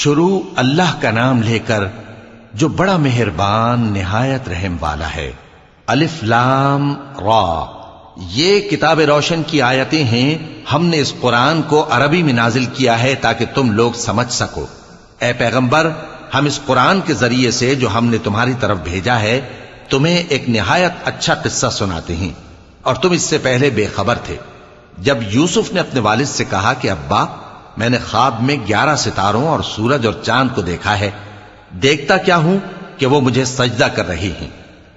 شروع اللہ کا نام لے کر جو بڑا مہربان نہایت رحم والا ہے۔ الف لام را، یہ کتاب روشن کی آیتیں ہیں۔ ہم نے اس قرآن کو عربی میں نازل کیا ہے تاکہ تم لوگ سمجھ سکو۔ اے پیغمبر، ہم اس قرآن کے ذریعے سے جو ہم نے تمہاری طرف بھیجا ہے تمہیں ایک نہایت اچھا قصہ سناتے ہیں، اور تم اس سے پہلے بے خبر تھے۔ جب یوسف نے اپنے والد سے کہا کہ ابا، میں نے خواب میں 11 ستاروں اور سورج اور چاند کو دیکھا ہے، دیکھتا کیا ہوں کہ وہ مجھے سجدہ کر رہی ہیں۔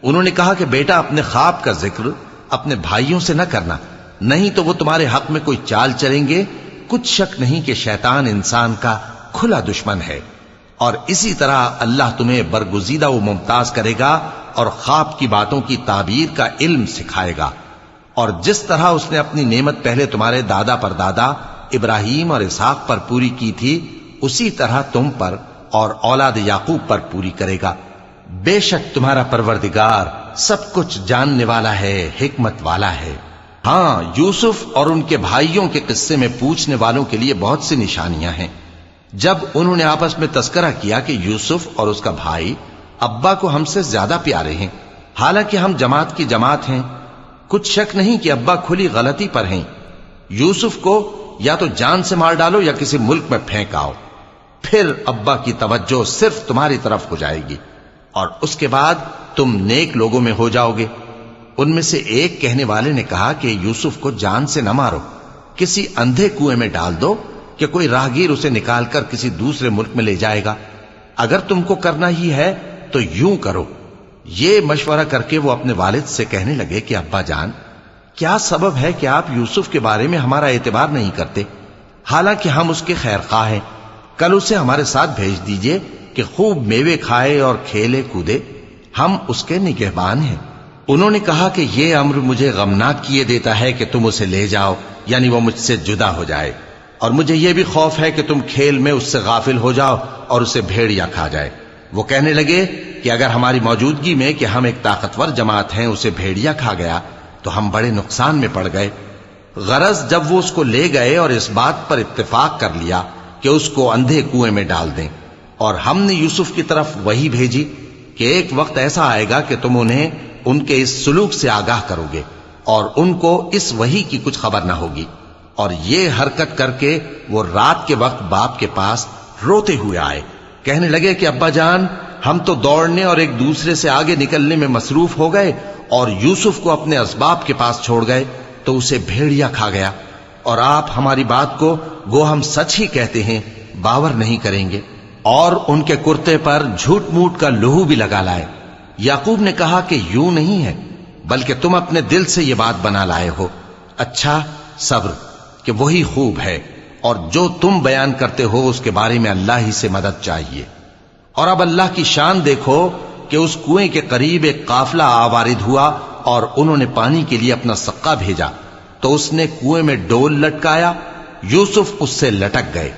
انہوں نے کہا کہ بیٹا، اپنے خواب کا ذکر اپنے بھائیوں سے نہ کرنا، نہیں تو وہ تمہارے حق میں کوئی چال چلیں گے۔ کچھ شک نہیں کہ شیطان انسان کا کھلا دشمن ہے، اور اسی طرح اللہ تمہیں برگزیدہ و ممتاز کرے گا اور خواب کی باتوں کی تعبیر کا علم سکھائے گا، اور جس طرح اس نے اپنی نعمت پہلے تمہارے دادا پر دادا ابراہیم اور اسحاق پر پوری کی تھی، اسی طرح تم پر اور اولاد یعقوب پر پوری کرے گا۔ بے شک تمہارا پروردگار سب کچھ جاننے والا ہے، حکمت والا ہے۔ ہاں، یوسف اور ان کے بھائیوں کے قصے میں پوچھنے والوں کے لیے بہت سی نشانیاں ہیں۔ جب انہوں نے آپس میں تذکرہ کیا کہ یوسف اور اس کا بھائی ابا کو ہم سے زیادہ پیارے ہیں، حالانکہ ہم جماعت کی جماعت ہیں، کچھ شک نہیں کہ ابا کھلی غلطی پر ہیں۔ یوسف کو یا تو جان سے مار ڈالو یا کسی ملک میں پھینک آؤ، پھر ابا کی توجہ صرف تمہاری طرف ہو جائے گی، اور اس کے بعد تم نیک لوگوں میں ہو جاؤ گے۔ ان میں سے ایک کہنے والے نے کہا کہ یوسف کو جان سے نہ مارو، کسی اندھے کنویں میں ڈال دو کہ کوئی راہگیر اسے نکال کر کسی دوسرے ملک میں لے جائے گا۔ اگر تم کو کرنا ہی ہے تو یوں کرو۔ یہ مشورہ کر کے وہ اپنے والد سے کہنے لگے کہ ابا جان، کیا سبب ہے کہ آپ یوسف کے بارے میں ہمارا اعتبار نہیں کرتے؟ حالانکہ ہم اس کے خیر خواہ ہیں، کل اسے ہمارے ساتھ بھیج دیجئے کہ خوب میوے کھائے اور کھیلے کودے، ہم اس کے نگہبان ہیں۔ انہوں نے کہا کہ یہ امر مجھے غمناک کیے دیتا ہے کہ تم اسے لے جاؤ، یعنی وہ مجھ سے جدا ہو جائے، اور مجھے یہ بھی خوف ہے کہ تم کھیل میں اس سے غافل ہو جاؤ اور اسے بھیڑیا کھا جائے۔ وہ کہنے لگے کہ اگر ہماری موجودگی میں کہ ہم ایک طاقتور جماعت ہیں اسے بھیڑیا کھا گیا تو ہم بڑے نقصان میں پڑ گئے۔ غرض جب وہ اس کو لے گئے اور اس بات پر اتفاق کر لیا کہ اس کو اندھے کنویں میں ڈال دیں، اور ہم نے یوسف کی طرف وحی بھیجی کہ ایک وقت ایسا آئے گا کہ تم انہیں ان کے اس سلوک سے آگاہ کرو گے، اور ان کو اس وحی کی کچھ خبر نہ ہوگی۔ اور یہ حرکت کر کے وہ رات کے وقت باپ کے پاس روتے ہوئے آئے، کہنے لگے کہ ابا جان، ہم تو دوڑنے اور ایک دوسرے سے آگے نکلنے میں مصروف ہو گئے اور یوسف کو اپنے اسباب کے پاس چھوڑ گئے تو اسے بھیڑیا کھا گیا، اور آپ ہماری بات کو گو ہم سچ ہی کہتے ہیں باور نہیں کریں گے۔ اور ان کے کرتے پر جھوٹ موٹ کا لہو بھی لگا لائے۔ یعقوب نے کہا کہ یوں نہیں ہے، بلکہ تم اپنے دل سے یہ بات بنا لائے ہو۔ اچھا، صبر، کہ وہی خوب ہے، اور جو تم بیان کرتے ہو اس کے بارے میں اللہ ہی سے مدد چاہیے۔ اور اب اللہ کی شان دیکھو کہ اس کنویں کے قریب ایک قافلہ آوارد ہوا اور انہوں نے پانی کے لیے اپنا سقا بھیجا، تو اس نے کنویں میں ڈول لٹکایا، یوسف اس سے لٹک گئے۔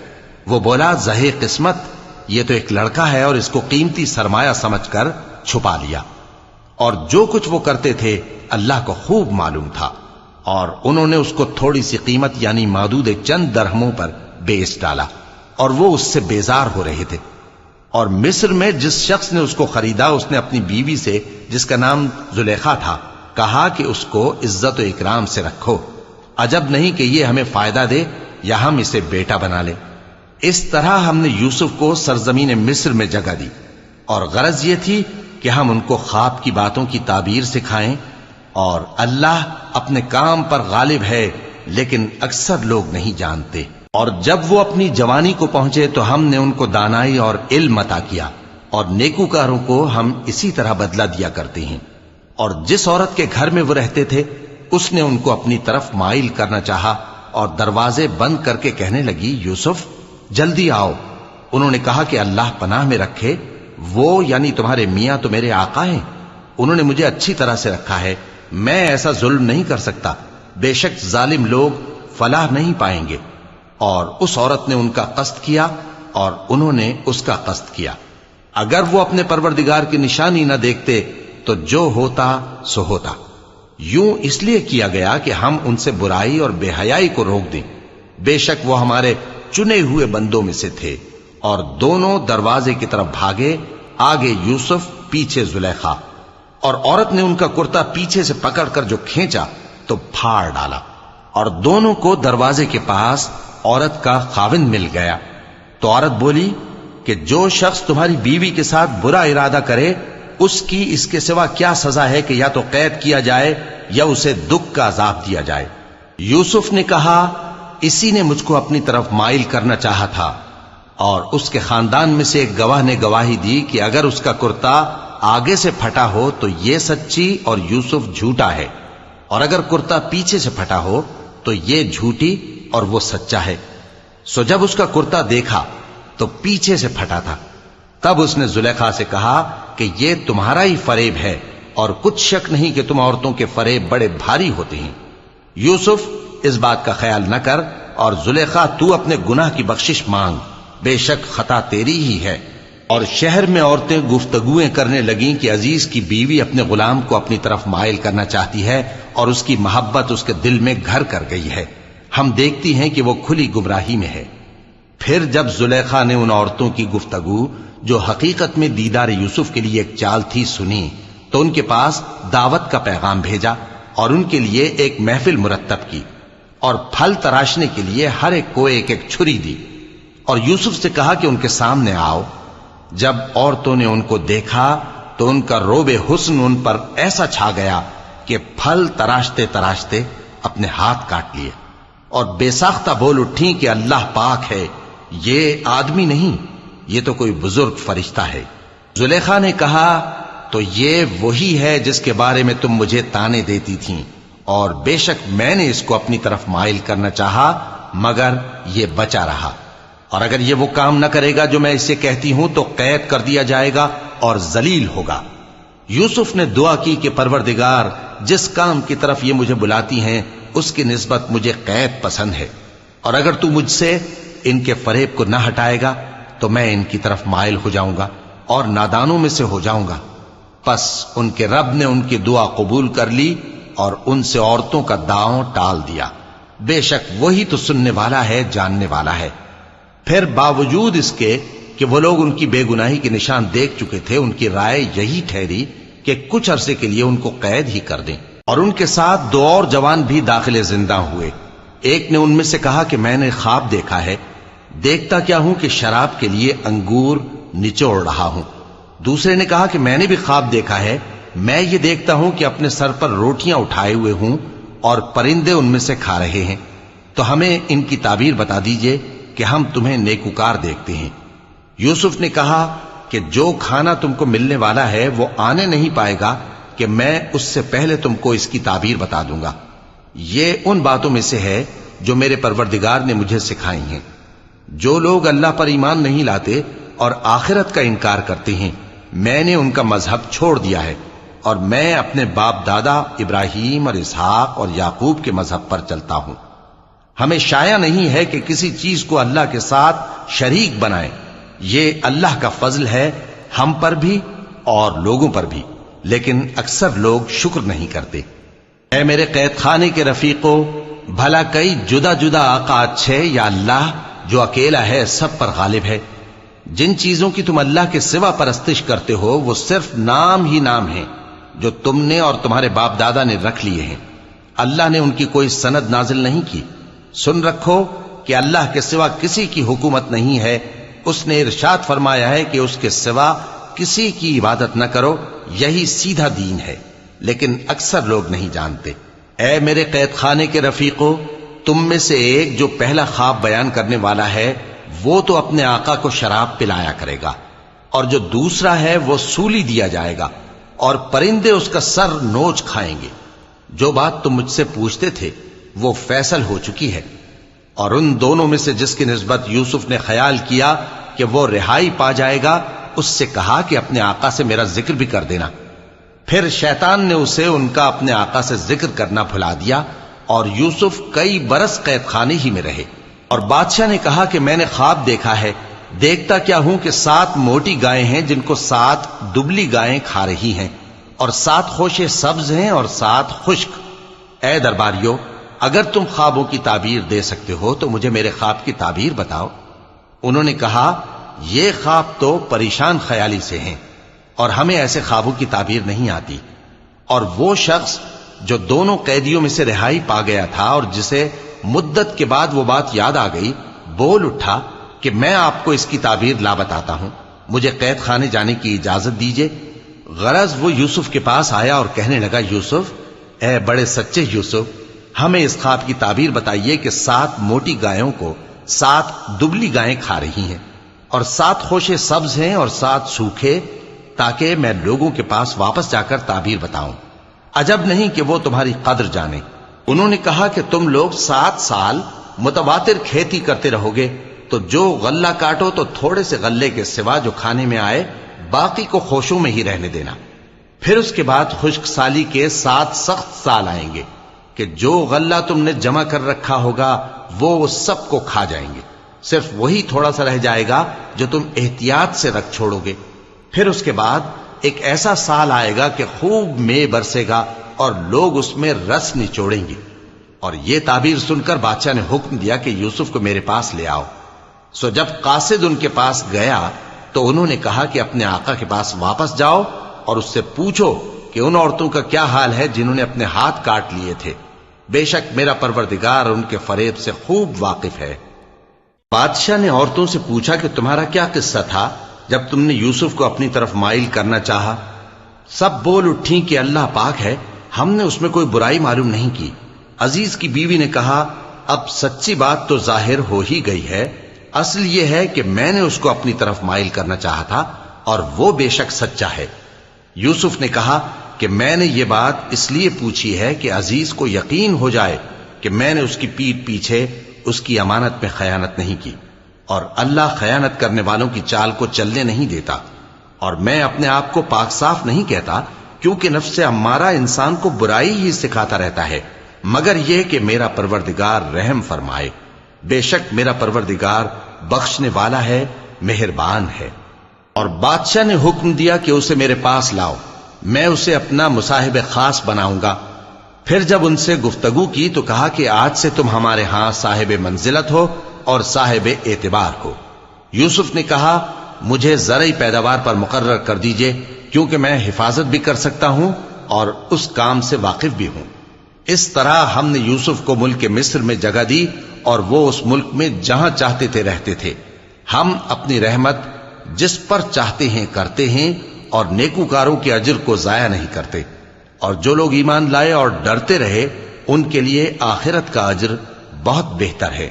وہ بولا، زہے قسمت، یہ تو ایک لڑکا ہے، اور اس کو قیمتی سرمایہ سمجھ کر چھپا لیا۔ اور جو کچھ وہ کرتے تھے اللہ کو خوب معلوم تھا، اور انہوں نے اس کو تھوڑی سی قیمت یعنی معدود چند درہموں پر بیچ ڈالا، اور وہ اس سے بیزار ہو رہے تھے۔ اور مصر میں جس شخص نے اس کو خریدا، اس نے اپنی بیوی سے جس کا نام زلیخا تھا کہا کہ اس کو عزت و اکرام سے رکھو، عجب نہیں کہ یہ ہمیں فائدہ دے یا ہم اسے بیٹا بنا لیں۔ اس طرح ہم نے یوسف کو سرزمین مصر میں جگہ دی، اور غرض یہ تھی کہ ہم ان کو خواب کی باتوں کی تعبیر سکھائیں، اور اللہ اپنے کام پر غالب ہے لیکن اکثر لوگ نہیں جانتے۔ اور جب وہ اپنی جوانی کو پہنچے تو ہم نے ان کو دانائی اور علم عطا کیا، اور نیکوکاروں کو ہم اسی طرح بدلہ دیا کرتے ہیں۔ اور جس عورت کے گھر میں وہ رہتے تھے اس نے ان کو اپنی طرف مائل کرنا چاہا، اور دروازے بند کر کے کہنے لگی، یوسف جلدی آؤ۔ انہوں نے کہا کہ اللہ پناہ میں رکھے، وہ یعنی تمہارے میاں تو میرے آقا ہیں، انہوں نے مجھے اچھی طرح سے رکھا ہے، میں ایسا ظلم نہیں کر سکتا، بے شک ظالم لوگ فلاح نہیں پائیں گے۔ اور اس عورت نے ان کا قصد کیا اور انہوں نے اس کا قصد کیا۔ اگر وہ اپنے پروردگار کی نشانی نہ دیکھتے تو جو ہوتا سو ہوتا۔ یوں اس لیے کیا گیا کہ ہم ان سے برائی اور بے حیائی کو روک دیں، بے شک وہ ہمارے چنے ہوئے بندوں میں سے تھے، اور دونوں دروازے کی طرف بھاگے، آگے یوسف، پیچھے زلیخا، اور عورت نے ان کا کرتا پیچھے سے پکڑ کر جو کھینچا تو پھاڑ ڈالا، اور دونوں کو دروازے کے پاس عورت کا خاوند مل گیا۔ تو عورت بولی کہ جو شخص تمہاری بیوی کے ساتھ برا ارادہ کرے اس کی اس کے سوا کیا سزا ہے کہ یا تو قید کیا جائے یا اسے دکھ کا عذاب دیا جائے۔ یوسف نے کہا اسی نے مجھ کو اپنی طرف مائل کرنا چاہا تھا، اور اس کے خاندان میں سے ایک گواہ نے گواہی دی کہ اگر اس کا کرتا آگے سے پھٹا ہو تو یہ سچی اور یوسف جھوٹا ہے، اور اگر کرتا پیچھے سے پھٹا ہو تو یہ جھوٹی اور وہ سچا ہے۔ سو جب اس کا کرتا دیکھا تو پیچھے سے پھٹا تھا، تب اس نے زلیخا سے کہا کہ یہ تمہارا ہی فریب ہے، اور کچھ شک نہیں کہ تم عورتوں کے فریب بڑے بھاری ہوتے ہیں۔ یوسف اس بات کا خیال نہ کر، اور زلیخا تو اپنے گناہ کی بخشش مانگ، بے شک خطا تیری ہی ہے۔ اور شہر میں عورتیں گفتگویں کرنے لگیں کہ عزیز کی بیوی اپنے غلام کو اپنی طرف مائل کرنا چاہتی ہے اور اس کی محبت اس کے دل میں گھر کر گئی ہے، ہم دیکھتی ہیں کہ وہ کھلی گمراہی میں ہے۔ پھر جب زلیخا نے ان عورتوں کی گفتگو جو حقیقت میں دیدار یوسف کے لیے ایک چال تھی سنی، تو ان کے پاس دعوت کا پیغام بھیجا اور ان کے لیے ایک محفل مرتب کی، اور پھل تراشنے کے لیے ہر ایک کو ایک ایک چھری دی، اور یوسف سے کہا کہ ان کے سامنے آؤ۔ جب عورتوں نے ان کو دیکھا تو ان کا روب حسن ان پر ایسا چھا گیا کہ پھل تراشتے تراشتے اپنے ہاتھ کاٹ لیے، اور بے ساختہ بول اٹھیں کہ اللہ پاک ہے، یہ آدمی نہیں، یہ تو کوئی بزرگ فرشتہ ہے۔ زلیخا نے کہا تو یہ وہی ہے جس کے بارے میں تم مجھے تانے دیتی تھیں، اور بے شک میں نے اس کو اپنی طرف مائل کرنا چاہا مگر یہ بچا رہا، اور اگر یہ وہ کام نہ کرے گا جو میں اسے کہتی ہوں تو قید کر دیا جائے گا اور ذلیل ہوگا۔ یوسف نے دعا کی کہ پروردگار، جس کام کی طرف یہ مجھے بلاتی ہیں اس کی نسبت مجھے قید پسند ہے، اور اگر تو مجھ سے ان کے فریب کو نہ ہٹائے گا تو میں ان کی طرف مائل ہو جاؤں گا اور نادانوں میں سے ہو جاؤں گا۔ پس ان کے رب نے ان کی دعا قبول کر لی اور ان سے عورتوں کا داؤں ٹال دیا، بے شک وہی تو سننے والا ہے، جاننے والا ہے۔ پھر باوجود اس کے کہ وہ لوگ ان کی بے گناہی کے نشان دیکھ چکے تھے، ان کی رائے یہی ٹھہری کہ کچھ عرصے کے لیے ان کو قید ہی کر دیں، اور ان کے ساتھ دو اور جوان بھی داخل زندہ ہوئے۔ ایک نے ان میں سے کہا کہ میں نے خواب دیکھا ہے، دیکھتا کیا ہوں کہ شراب کے لیے انگور نچوڑ رہا ہوں۔ دوسرے نے کہا کہ میں نے بھی خواب دیکھا ہے، میں یہ دیکھتا ہوں کہ اپنے سر پر روٹیاں اٹھائے ہوئے ہوں اور پرندے ان میں سے کھا رہے ہیں، تو ہمیں ان کی تعبیر بتا دیجئے کہ ہم تمہیں نیکوکار دیکھتے ہیں۔ یوسف نے کہا کہ جو کھانا تم کو ملنے والا ہے وہ آنے نہیں پائے گا کہ میں اس سے پہلے تم کو اس کی تعبیر بتا دوں گا۔ یہ ان باتوں میں سے ہے جو میرے پروردگار نے مجھے سکھائی ہیں۔ جو لوگ اللہ پر ایمان نہیں لاتے اور آخرت کا انکار کرتے ہیں، میں نے ان کا مذہب چھوڑ دیا ہے، اور میں اپنے باپ دادا ابراہیم اور اسحاق اور یعقوب کے مذہب پر چلتا ہوں۔ ہمیں شایع نہیں ہے کہ کسی چیز کو اللہ کے ساتھ شریک بنائیں، یہ اللہ کا فضل ہے ہم پر بھی اور لوگوں پر بھی، لیکن اکثر لوگ شکر نہیں کرتے۔ اے میرے قید خانے کے رفیقو، بھلا کئی جدا جدا آقا اچھے یا اللہ جو اکیلا ہے سب پر غالب ہے؟ جن چیزوں کی تم اللہ کے سوا پرستش کرتے ہو وہ صرف نام ہی نام ہیں جو تم نے اور تمہارے باپ دادا نے رکھ لیے ہیں، اللہ نے ان کی کوئی سند نازل نہیں کی۔ سن رکھو کہ اللہ کے سوا کسی کی حکومت نہیں ہے، اس نے ارشاد فرمایا ہے کہ اس کے سوا کسی کی عبادت نہ کرو، یہی سیدھا دین ہے، لیکن اکثر لوگ نہیں جانتے۔ اے میرے قید خانے کے رفیقو، تم میں سے ایک جو پہلا خواب بیان کرنے والا ہے وہ تو اپنے آقا کو شراب پلایا کرے گا، اور جو دوسرا ہے وہ سولی دیا جائے گا اور پرندے اس کا سر نوچ کھائیں گے۔ جو بات تم مجھ سے پوچھتے تھے وہ فیصل ہو چکی ہے، اور ان دونوں میں سے جس کی نسبت یوسف نے خیال کیا کہ وہ رہائی پا جائے گا، اس سے کہا کہ اپنے آقا سے میرا ذکر بھی کر دینا۔ پھر شیطان نے اسے ان کا اپنے آقا سے ذکر کرنا بھلا دیا، اور یوسف کئی برس قید خانے ہی میں رہے۔ اور بادشاہ نے کہا کہ میں نے خواب دیکھا ہے، دیکھتا کیا ہوں کہ 7 موٹی گائیں ہیں جن کو 7 دبلی گائیں کھا رہی ہیں، اور 7 خوشے سبز ہیں اور 7 خشک۔ اے درباریو، اگر تم خوابوں کی تعبیر دے سکتے ہو تو مجھے میرے خواب کی تعبیر بتاؤ۔ انہوں نے کہا یہ خواب تو پریشان خیالی سے ہیں اور ہمیں ایسے خوابوں کی تعبیر نہیں آتی۔ اور وہ شخص جو دونوں قیدیوں میں سے رہائی پا گیا تھا اور جسے مدت کے بعد وہ بات یاد آ گئی، بول اٹھا کہ میں آپ کو اس کی تعبیر لا بتاتا ہوں، مجھے قید خانے جانے کی اجازت دیجیے۔ غرض وہ یوسف کے پاس آیا اور کہنے لگا، یوسف، اے بڑے سچے یوسف، ہمیں اس خواب کی تعبیر بتائیے کہ 7 موٹی گایوں کو 7 دبلی گائیں کھا رہی ہیں، اور 7 خوشے سبز ہیں اور 7 سوکھے، تاکہ میں لوگوں کے پاس واپس جا کر تعبیر بتاؤں۔ عجب نہیں کہ وہ تمہاری قدر جانے۔ انہوں نے کہا کہ تم لوگ 7 سال متواتر کھیتی کرتے رہو گے، تو جو غلہ کاٹو تو تھوڑے سے غلے کے سوا جو کھانے میں آئے باقی کو خوشوں میں ہی رہنے دینا۔ پھر اس کے بعد خشک سالی کے 7 سخت سال آئیں گے کہ جو غلہ تم نے جمع کر رکھا ہوگا وہ سب کو کھا جائیں گے، صرف وہی تھوڑا سا رہ جائے گا جو تم احتیاط سے رکھ چھوڑو گے۔ پھر اس کے بعد ایک ایسا سال آئے گا کہ خوب مے برسے گا اور لوگ اس میں رس نچوڑیں گے۔ اور یہ تعبیر سن کر بادشاہ نے حکم دیا کہ یوسف کو میرے پاس لے آؤ۔ سو جب قاصد ان کے پاس گیا تو انہوں نے کہا کہ اپنے آقا کے پاس واپس جاؤ اور اس سے پوچھو کہ ان عورتوں کا کیا حال ہے جنہوں نے اپنے ہاتھ کاٹ لیے تھے، بے شک میرا پروردگار ان کے فریب سے خوب واقف ہے۔ بادشاہ نے عورتوں سے پوچھا کہ تمہارا کیا قصہ تھا جب تم نے یوسف کو اپنی طرف مائل کرنا چاہا؟ سب بول اٹھیں کہ اللہ پاک ہے، ہم نے اس میں کوئی برائی معلوم نہیں کی۔ عزیز کی بیوی نے کہا، اب سچی بات تو ظاہر ہو ہی گئی ہے، اصل یہ ہے کہ میں نے اس کو اپنی طرف مائل کرنا چاہا تھا اور وہ بے شک سچا ہے۔ یوسف نے کہا کہ میں نے یہ بات اس لیے پوچھی ہے کہ عزیز کو یقین ہو جائے کہ میں نے اس کی پیٹھ پیچھے اس کی امانت میں خیانت نہیں کی، اور اللہ خیانت کرنے والوں کی چال کو چلنے نہیں دیتا۔ اور میں اپنے آپ کو پاک صاف نہیں کہتا، کیونکہ نفس امارہ انسان کو برائی ہی سکھاتا رہتا ہے، مگر یہ کہ میرا پروردگار رحم فرمائے، بے شک میرا پروردگار بخشنے والا ہے، مہربان ہے۔ اور بادشاہ نے حکم دیا کہ اسے میرے پاس لاؤ، میں اسے اپنا مصاحب خاص بناؤں گا۔ پھر جب ان سے گفتگو کی تو کہا کہ آج سے تم ہمارے ہاں صاحب منزلت ہو اور صاحب اعتبار ہو۔ یوسف نے کہا، مجھے زرعی پیداوار پر مقرر کر دیجئے، کیونکہ میں حفاظت بھی کر سکتا ہوں اور اس کام سے واقف بھی ہوں۔ اس طرح ہم نے یوسف کو ملک مصر میں جگہ دی اور وہ اس ملک میں جہاں چاہتے تھے رہتے تھے۔ ہم اپنی رحمت جس پر چاہتے ہیں کرتے ہیں اور نیکوکاروں کے اجر کو ضائع نہیں کرتے، اور جو لوگ ایمان لائے اور ڈرتے رہے ان کے لیے آخرت کا اجر بہت بہتر ہے۔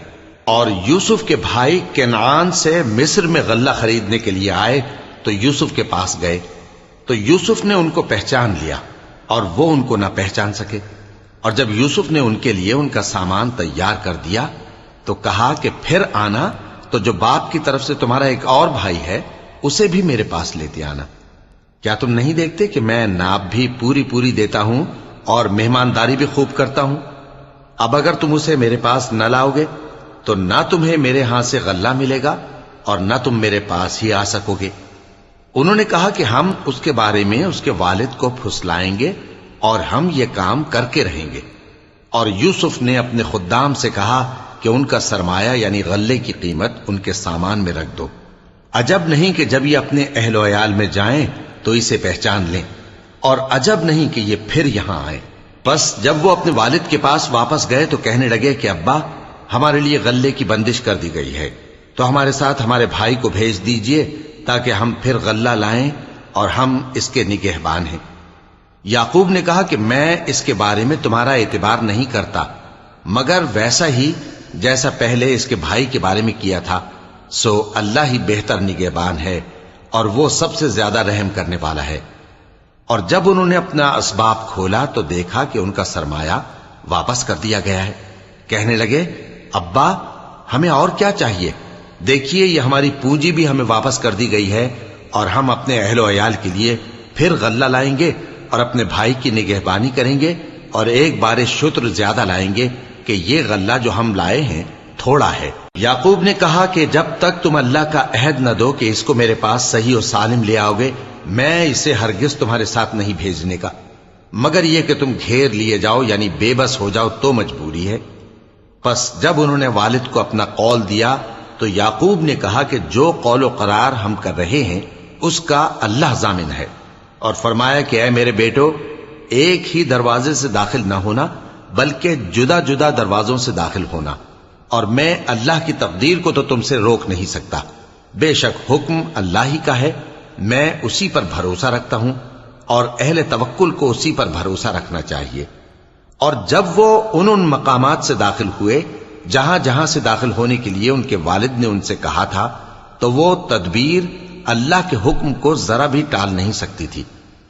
اور یوسف کے بھائی کنعان سے مصر میں غلہ خریدنے کے لیے آئے تو یوسف کے پاس گئے، تو یوسف نے ان کو پہچان لیا اور وہ ان کو نہ پہچان سکے۔ اور جب یوسف نے ان کے لیے ان کا سامان تیار کر دیا تو کہا کہ پھر آنا تو جو باپ کی طرف سے تمہارا ایک اور بھائی ہے اسے بھی میرے پاس لیتے آنا۔ کیا تم نہیں دیکھتے کہ میں ناب بھی پوری پوری دیتا ہوں اور مہمانداری بھی خوب کرتا ہوں؟ اب اگر تم اسے میرے پاس نہ لاؤ گے تو نہ تمہیں میرے ہاں سے غلہ ملے گا اور نہ تم میرے پاس ہی آ سکو گے۔ انہوں نے کہا کہ ہم اس کے بارے میں اس کے والد کو پھسلائیں گے اور ہم یہ کام کر کے رہیں گے۔ اور یوسف نے اپنے خدام سے کہا کہ ان کا سرمایہ یعنی غلے کی قیمت ان کے سامان میں رکھ دو۔ عجب نہیں کہ جب یہ اپنے اہل و عیال میں جائیں تو اسے پہچان لیں، اور عجب نہیں کہ یہ پھر یہاں آئیں۔ بس جب وہ اپنے والد کے پاس واپس گئے تو کہنے لگے کہ ابا، ہمارے لیے غلے کی بندش کر دی گئی ہے، تو ہمارے ساتھ ہمارے بھائی کو بھیج دیجئے تاکہ ہم پھر غلہ لائیں اور ہم اس کے نگہبان ہیں۔ یعقوب نے کہا کہ میں اس کے بارے میں تمہارا اعتبار نہیں کرتا، مگر ویسا ہی جیسا پہلے اس کے بھائی کے بارے میں کیا تھا، سو اللہ ہی بہتر نگہبان ہے اور وہ سب سے زیادہ رحم کرنے والا ہے۔ اور جب انہوں نے اپنا اسباب کھولا تو دیکھا کہ ان کا سرمایہ واپس کر دیا گیا ہے۔ کہنے لگے، ابا، ہمیں اور کیا چاہیے؟ دیکھیے یہ ہماری پونجی بھی ہمیں واپس کر دی گئی ہے، اور ہم اپنے اہل و عیال کے لیے پھر غلہ لائیں گے اور اپنے بھائی کی نگہبانی کریں گے، اور ایک بار شتر زیادہ لائیں گے کہ یہ غلہ جو ہم لائے ہیں تھوڑا ہے۔ یعقوب نے کہا کہ جب تک تم اللہ کا عہد نہ دو کہ اس کو میرے پاس صحیح و سالم لے آؤ گے، میں اسے ہرگز تمہارے ساتھ نہیں بھیجنے کا، مگر یہ کہ تم گھیر لیے جاؤ یعنی بے بس ہو جاؤ تو مجبوری ہے۔ پس جب انہوں نے والد کو اپنا قول دیا تو یعقوب نے کہا کہ جو قول و قرار ہم کر رہے ہیں اس کا اللہ ضامن ہے، اور فرمایا کہ اے میرے بیٹو، ایک ہی دروازے سے داخل نہ ہونا بلکہ جدا جدا دروازوں سے داخل ہونا، اور میں اللہ کی تقدیر کو تو تم سے روک نہیں سکتا، بے شک حکم اللہ ہی کا ہے، میں اسی پر بھروسہ رکھتا ہوں، اور اہل توکل کو اسی پر بھروسہ رکھنا چاہیے۔ اور جب وہ ان مقامات سے داخل ہوئے جہاں جہاں سے داخل ہونے کے لیے ان کے والد نے ان سے کہا تھا، تو وہ تدبیر اللہ کے حکم کو ذرا بھی ٹال نہیں سکتی تھی۔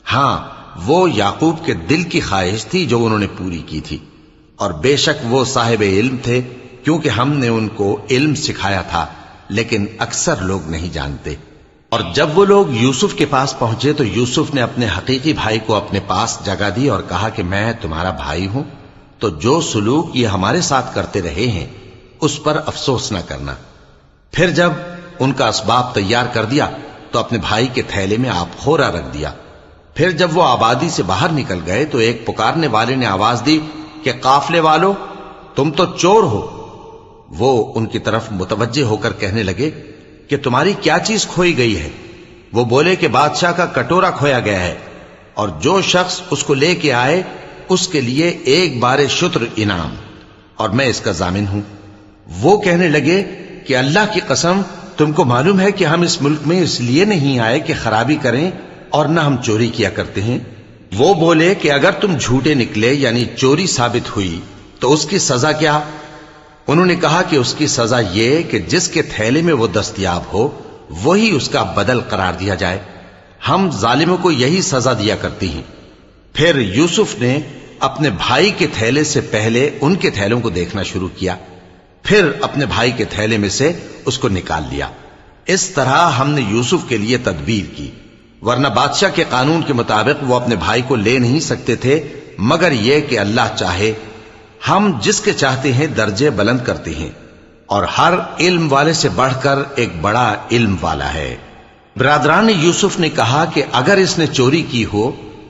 ہاں، وہ یعقوب کے دل کی خواہش تھی جو انہوں نے پوری کی تھی، اور بے شک وہ صاحب علم تھے، کیونکہ ہم نے ان کو علم سکھایا تھا، لیکن اکثر لوگ نہیں جانتے۔ اور جب وہ لوگ یوسف کے پاس پہنچے تو یوسف نے اپنے حقیقی بھائی کو اپنے پاس جگہ دی اور کہا کہ میں تمہارا بھائی ہوں، تو جو سلوک یہ ہمارے ساتھ کرتے رہے ہیں اس پر افسوس نہ کرنا۔ پھر جب ان کا اسباب تیار کر دیا تو اپنے بھائی کے تھیلے میں آپ خورا رکھ دیا۔ پھر جب وہ آبادی سے باہر نکل گئے تو ایک پکارنے والے نے آواز دی کہ قافلے والو، تم تو چور ہو۔ وہ ان کی طرف متوجہ ہو کر کہنے لگے کہ تمہاری کیا چیز کھوئی گئی ہے؟ وہ بولے کہ بادشاہ کا کٹورا کھویا گیا ہے، اور جو شخص اس کو لے کے آئے اس کے لیے ایک بار شتر انعام، اور میں اس کا ضامن ہوں۔ وہ کہنے لگے کہ اللہ کی قسم، تم کو معلوم ہے کہ ہم اس ملک میں اس لیے نہیں آئے کہ خرابی کریں اور نہ ہم چوری کیا کرتے ہیں۔ وہ بولے کہ اگر تم جھوٹے نکلے یعنی چوری ثابت ہوئی تو اس کی سزا کیا؟ انہوں نے کہا کہ اس کی سزا یہ کہ جس کے تھیلے میں وہ دستیاب ہو وہی اس کا بدل قرار دیا جائے، ہم ظالموں کو یہی سزا دیا کرتی ہیں۔ پھر یوسف نے اپنے بھائی کے تھیلے سے پہلے ان کے تھیلوں کو دیکھنا شروع کیا، پھر اپنے بھائی کے تھیلے میں سے اس کو نکال لیا۔ اس طرح ہم نے یوسف کے لیے تدبیر کی، ورنہ بادشاہ کے قانون کے مطابق وہ اپنے بھائی کو لے نہیں سکتے تھے مگر یہ کہ اللہ چاہے۔ ہم جس کے چاہتے ہیں درجے بلند کرتے ہیں، اور ہر علم والے سے بڑھ کر ایک بڑا علم والا ہے۔ برادران یوسف نے کہا کہ اگر اس نے چوری کی ہو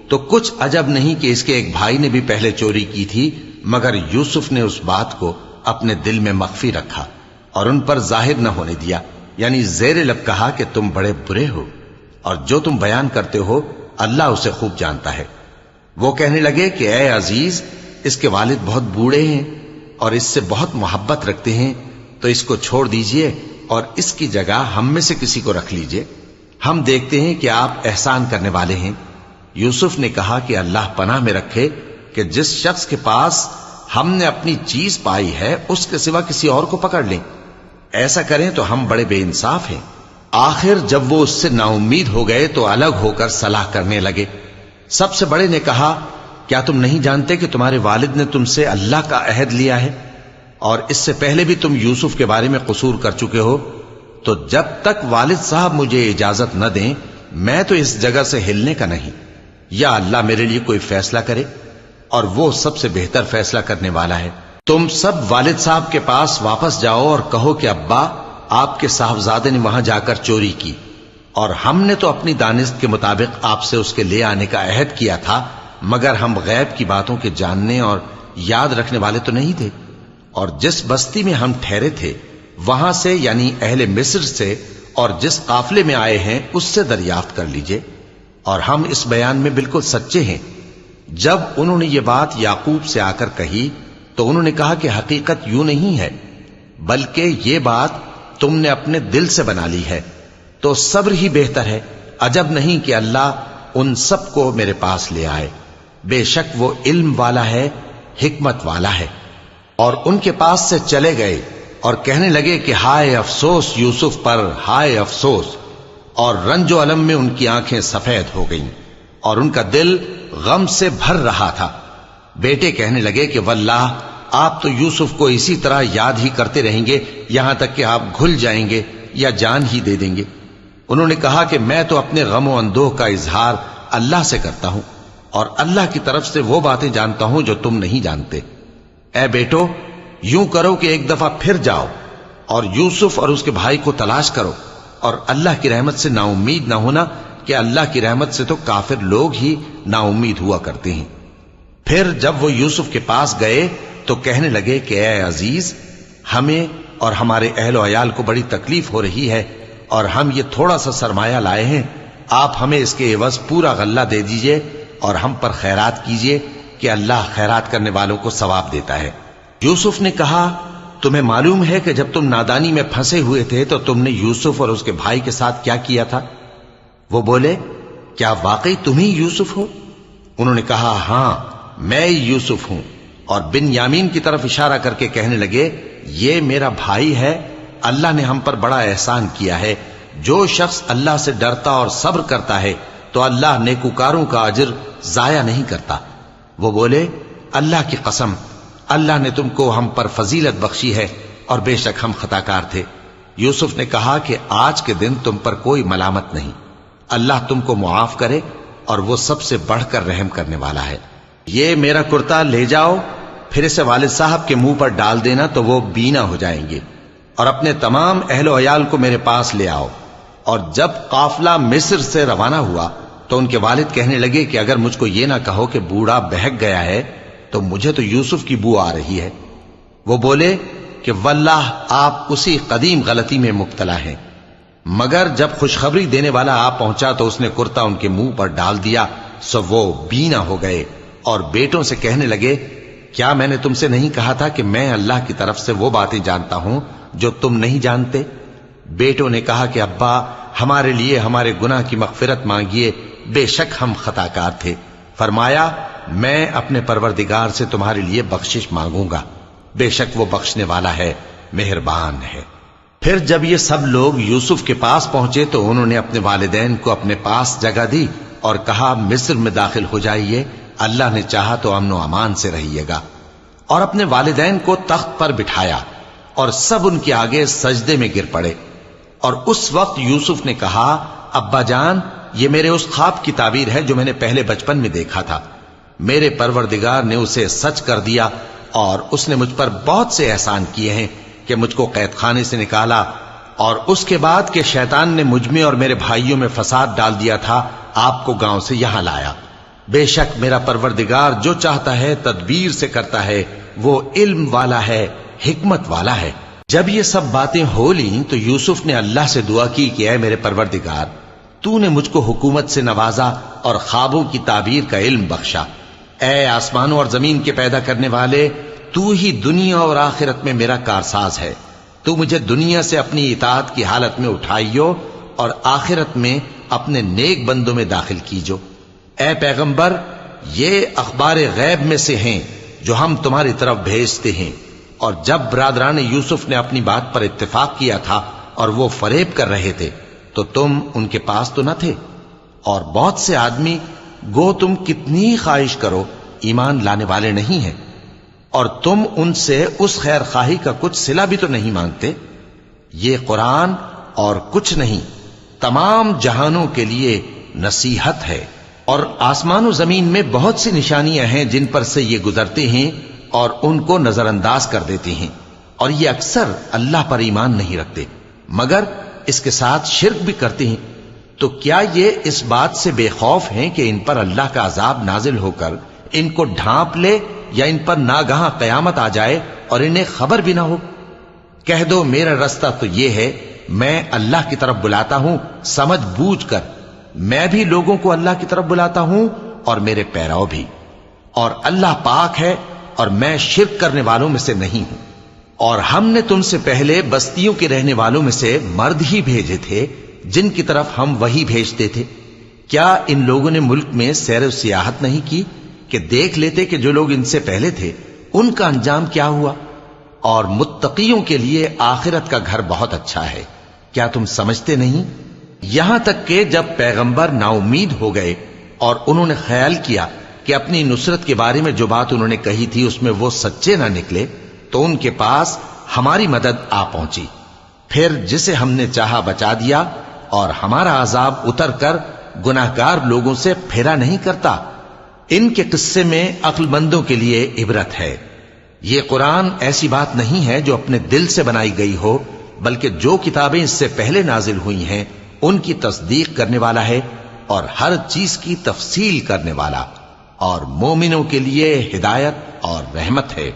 تو کچھ عجب نہیں کہ اس کے ایک بھائی نے بھی پہلے چوری کی تھی، مگر یوسف نے اس بات کو اپنے دل میں مخفی رکھا اور ان پر ظاہر نہ ہونے دیا، یعنی زیر لب کہا کہ تم بڑے برے ہو، اور جو تم بیان کرتے ہو اللہ اسے خوب جانتا ہے۔ وہ کہنے لگے کہ اے عزیز، اس کے والد بہت بوڑھے ہیں اور اس سے بہت محبت رکھتے ہیں، تو اس کو چھوڑ دیجئے اور اس کی جگہ ہم میں سے کسی کو رکھ لیجئے، ہم دیکھتے ہیں کہ آپ احسان کرنے والے ہیں۔ یوسف نے کہا کہ اللہ پناہ میں رکھے کہ جس شخص کے پاس ہم نے اپنی چیز پائی ہے اس کے سوا کسی اور کو پکڑ لیں، ایسا کریں تو ہم بڑے بے انصاف ہیں۔ آخر جب وہ اس سے نا امید ہو گئے تو الگ ہو کر صلاح کرنے لگے۔ سب سے بڑے نے کہا کیا تم نہیں جانتے کہ تمہارے والد نے تم سے اللہ کا عہد لیا ہے، اور اس سے پہلے بھی تم یوسف کے بارے میں قصور کر چکے ہو، تو جب تک والد صاحب مجھے اجازت نہ دیں میں تو اس جگہ سے ہلنے کا نہیں، یا اللہ میرے لیے کوئی فیصلہ کرے، اور وہ سب سے بہتر فیصلہ کرنے والا ہے۔ تم سب والد صاحب کے پاس واپس جاؤ اور کہو کہ ابا، آپ کے صاحبزادے نے وہاں جا کر چوری کی، اور ہم نے تو اپنی دانست کے مطابق آپ سے اس کے لے آنے کا عہد کیا تھا، مگر ہم غیب کی باتوں کے جاننے اور یاد رکھنے والے تو نہیں تھے، اور جس بستی میں ہم ٹھہرے تھے وہاں سے یعنی اہل مصر سے اور جس قافلے میں آئے ہیں اس سے دریافت کر لیجئے، اور ہم اس بیان میں بالکل سچے ہیں۔ جب انہوں نے یہ بات یعقوب سے آ کر کہی تو انہوں نے کہا کہ حقیقت یوں نہیں ہے، بلکہ یہ بات تم نے اپنے دل سے بنا لی ہے، تو صبر ہی بہتر ہے، عجب نہیں کہ اللہ ان سب کو میرے پاس لے آئے، بے شک وہ علم والا ہے، حکمت والا ہے۔ اور ان کے پاس سے چلے گئے اور کہنے لگے کہ ہائے افسوس یوسف پر، ہائے افسوس، اور رنج و الم میں ان کی آنکھیں سفید ہو گئیں اور ان کا دل غم سے بھر رہا تھا۔ بیٹے کہنے لگے کہ واللہ آپ تو یوسف کو اسی طرح یاد ہی کرتے رہیں گے یہاں تک کہ آپ گھل جائیں گے یا جان ہی دے دیں گے۔ انہوں نے کہا کہ میں تو اپنے غم و اندوہ کا اظہار اللہ سے کرتا ہوں، اور اللہ کی طرف سے وہ باتیں جانتا ہوں جو تم نہیں جانتے۔ اے بیٹو، یوں کرو کہ ایک دفعہ پھر جاؤ اور یوسف اور اس کے بھائی کو تلاش کرو، اور اللہ کی رحمت سے نا امید نہ ہونا کہ اللہ کی رحمت سے تو کافر لوگ ہی نا امید ہوا کرتے ہیں۔ پھر جب وہ یوسف کے پاس گئے تو کہنے لگے کہ اے عزیز، ہمیں اور ہمارے اہل و عیال کو بڑی تکلیف ہو رہی ہے، اور ہم یہ تھوڑا سا سرمایہ لائے ہیں، آپ ہمیں اس کے عوض پورا غلہ دے دیجئے اور ہم پر خیرات کیجئے کہ اللہ خیرات کرنے والوں کو ثواب دیتا ہے۔ یوسف نے کہا، تمہیں معلوم ہے کہ جب تم نادانی میں پھنسے ہوئے تھے تو تم نے یوسف اور اس کے بھائی کے ساتھ کیا کیا تھا؟ وہ بولے، کیا واقعی تم ہی یوسف ہو؟ انہوں نے کہا، ہاں میں یوسف ہوں، اور بن یامین کی طرف اشارہ کر کے کہنے لگے، یہ میرا بھائی ہے، اللہ نے ہم پر بڑا احسان کیا ہے۔ جو شخص اللہ سے ڈرتا اور صبر کرتا ہے تو اللہ نیکوکاروں کا اجر ضائع نہیں کرتا۔ وہ بولے، اللہ کی قسم، اللہ نے تم کو ہم پر فضیلت بخشی ہے اور بے شک ہم خطا کار تھے۔ یوسف نے کہا کہ آج کے دن تم پر کوئی ملامت نہیں، اللہ تم کو معاف کرے اور وہ سب سے بڑھ کر رحم کرنے والا ہے۔ یہ میرا کرتا لے جاؤ، پھر اسے والد صاحب کے منہ پر ڈال دینا تو وہ بینا ہو جائیں گے، اور اپنے تمام اہل و عیال کو میرے پاس لے آؤ۔ اور جب قافلہ مصر سے روانہ ہوا تو ان کے والد کہنے لگے کہ اگر مجھ کو یہ نہ کہو کہ بوڑھا بہک گیا ہے تو مجھے تو یوسف کی بو آ رہی ہے۔ وہ بولے کہ واللہ آپ اسی قدیم غلطی میں مبتلا ہیں۔ مگر جب خوشخبری دینے والا آپ پہنچا تو اس نے کرتا ان کے منہ پر ڈال دیا، سو وہ بینا ہو گئے، اور بیٹوں سے کہنے لگے، کیا میں نے تم سے نہیں کہا تھا کہ میں اللہ کی طرف سے وہ باتیں جانتا ہوں جو تم نہیں جانتے؟ بیٹوں نے کہا کہ ابا، ہمارے لیے ہمارے گناہ کی مغفرت مانگیے، بے شک ہم خطا کار تھے۔ فرمایا، میں اپنے پروردگار سے تمہارے لیے بخشش مانگوں گا، بے شک وہ بخشنے والا ہے، مہربان ہے۔ پھر جب یہ سب لوگ یوسف کے پاس پہنچے تو انہوں نے اپنے والدین کو اپنے پاس جگہ دی اور کہا، مصر میں داخل ہو جائیے، اللہ نے چاہا تو امن و امان سے رہیے گا۔ اور اپنے والدین کو تخت پر بٹھایا اور سب ان کے آگے سجدے میں گر پڑے۔ اور اس وقت یوسف نے کہا، ابا جان، یہ میرے اس خواب کی تعبیر ہے جو میں نے پہلے بچپن میں دیکھا تھا۔ میرے پروردگار نے اسے سچ کر دیا، اور اس نے مجھ پر بہت سے احسان کیے ہیں کہ مجھ کو قید خانے سے نکالا، اور اس کے بعد کہ شیطان نے مجھ میں اور میرے بھائیوں میں فساد ڈال دیا تھا، آپ کو گاؤں سے یہاں لایا۔ بے شک میرا پروردگار جو چاہتا ہے تدبیر سے کرتا ہے، وہ علم والا ہے، حکمت والا ہے۔ جب یہ سب باتیں ہو لیں تو یوسف نے اللہ سے دعا کی کہ اے میرے پروردگار، تو نے مجھ کو حکومت سے نوازا اور خوابوں کی تعبیر کا علم بخشا۔ اے آسمانوں اور زمین کے پیدا کرنے والے، تو ہی دنیا اور آخرت میں میرا کارساز ہے۔ تو مجھے دنیا سے اپنی اطاعت کی حالت میں اٹھائیو اور آخرت میں اپنے نیک بندوں میں داخل کیجو۔ اے پیغمبر، یہ اخبار غیب میں سے ہیں جو ہم تمہاری طرف بھیجتے ہیں۔ اور جب برادران یوسف نے اپنی بات پر اتفاق کیا تھا اور وہ فریب کر رہے تھے تو تم ان کے پاس تو نہ تھے، اور بہت سے آدمی گو تم کتنی خواہش کرو ایمان لانے والے نہیں ہیں، اور تم ان سے اس خیر خواہی کا کچھ صلہ بھی تو نہیں مانگتے۔ یہ قرآن اور کچھ نہیں، تمام جہانوں کے لیے نصیحت ہے، اور آسمان و زمین میں بہت سی نشانیاں ہیں جن پر سے یہ گزرتے ہیں اور ان کو نظر انداز کر دیتے ہیں، اور یہ اکثر اللہ پر ایمان نہیں رکھتے مگر اس کے ساتھ شرک بھی کرتے ہیں۔ تو کیا یہ اس بات سے بے خوف ہیں کہ ان پر اللہ کا عذاب نازل ہو کر ان کو ڈھانپ لے، یا ان پر ناگہاں قیامت آ جائے اور انہیں خبر بھی نہ ہو؟ کہہ دو، میرا رستہ تو یہ ہے، میں اللہ کی طرف بلاتا ہوں سمجھ بوجھ کر، میں بھی لوگوں کو اللہ کی طرف بلاتا ہوں اور میرے پیراؤ بھی، اور اللہ پاک ہے اور میں شرک کرنے والوں میں سے نہیں ہوں۔ اور ہم نے تم سے پہلے بستیوں کے رہنے والوں میں سے مرد ہی بھیجے تھے جن کی طرف ہم وہی بھیجتے تھے۔ کیا ان لوگوں نے ملک میں سیر و سیاحت نہیں کی کہ دیکھ لیتے کہ جو لوگ ان سے پہلے تھے ان کا انجام کیا ہوا؟ اور متقیوں کے لیے آخرت کا گھر بہت اچھا ہے، کیا تم سمجھتے نہیں؟ یہاں تک کہ جب پیغمبر نا امید ہو گئے اور انہوں نے خیال کیا کہ اپنی نصرت کے بارے میں جو بات انہوں نے کہی تھی اس میں وہ سچے نہ نکلے، تو ان کے پاس ہماری مدد آ پہنچی۔ پھر جسے ہم نے چاہا بچا دیا، اور ہمارا عذاب اتر کر گناہگار لوگوں سے پھیرا نہیں کرتا۔ ان کے قصے میں عقل مندوں کے لیے عبرت ہے۔ یہ قرآن ایسی بات نہیں ہے جو اپنے دل سے بنائی گئی ہو، بلکہ جو کتابیں اس سے پہلے نازل ہوئی ہیں ان کی تصدیق کرنے والا ہے، اور ہر چیز کی تفصیل کرنے والا، اور مومنوں کے لیے ہدایت اور رحمت ہے۔